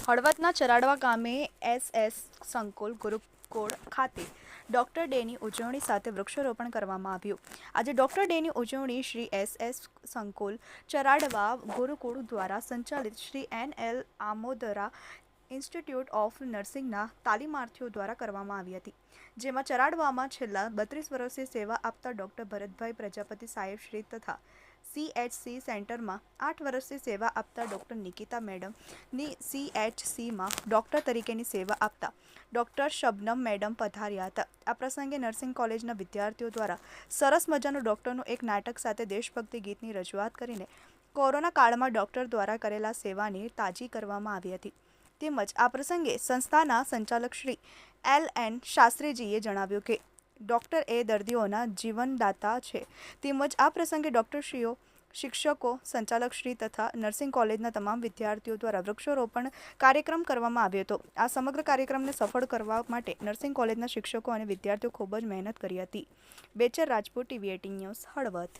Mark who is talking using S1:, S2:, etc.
S1: હળવદના ચરાડવા ગામે એસએસ સંકુલ ગુરુકુળ ખાતે ડોક્ટર ડેની ઉજવણી સાથે વૃક્ષારોપણ કરવામાં આવ્યું. આજે ડોક્ટર ડેની ઉજવણી શ્રી એસએસ સંકુલ ચરાડવા ગુરુકુળ દ્વારા સંચાલિત શ્રી એન.એલ. આમોદરા ઇન્સ્ટિટ્યૂટ ઓફ નર્સિંગના તાલીમાર્થીઓ દ્વારા કરવામાં આવી હતી, જેમાં ચરાડવામાં છેલ્લા 32 વર્ષથી સેવા આપતા ડોક્ટર ભરતભાઈ પ્રજાપતિ સાહેબશ્રી તથા CHC સેન્ટરમાં 8 વર્ષથી સેવા આપતા ડોક્ટર નિકિતા મેડમની CHCમાં ડોક્ટર તરીકેની સેવા આપતા ડોક્ટર શબનમ મેડમ પધાર્યા હતા. આ પ્રસંગે નર્સિંગ કોલેજના વિદ્યાર્થીઓ દ્વારા સરસ મજાનું ડોક્ટરનું એક નાટક સાથે દેશભક્તિ ગીતની રજૂઆત કરીને કોરોના કાળમાં ડોક્ટર દ્વારા કરેલા સેવાની તાજી કરવામાં આવી હતી. તેમજ આ પ્રસંગે સંસ્થાના સંચાલક શ્રી L.N. શાસ્ત્રીજીએ જણાવ્યું કે ડૉક્ટર એ દર્દીઓના જીવનદાતા છે. તેમજ આ પ્રસંગે ડૉક્ટરશ્રીઓ, શિક્ષકો, સંચાલકશ્રી તથા નર્સિંગ કોલેજના તમામ વિદ્યાર્થીઓ દ્વારા વૃક્ષારોપણ કાર્યક્રમ કરવામાં આવ્યો હતો. આ સમગ્ર કાર્યક્રમને સફળ કરવા માટે નર્સિંગ કોલેજના શિક્ષકો અને વિદ્યાર્થીઓ ખૂબ જ મહેનત કરી હતી. Bechar Rajput, TV 18 news, Halvad.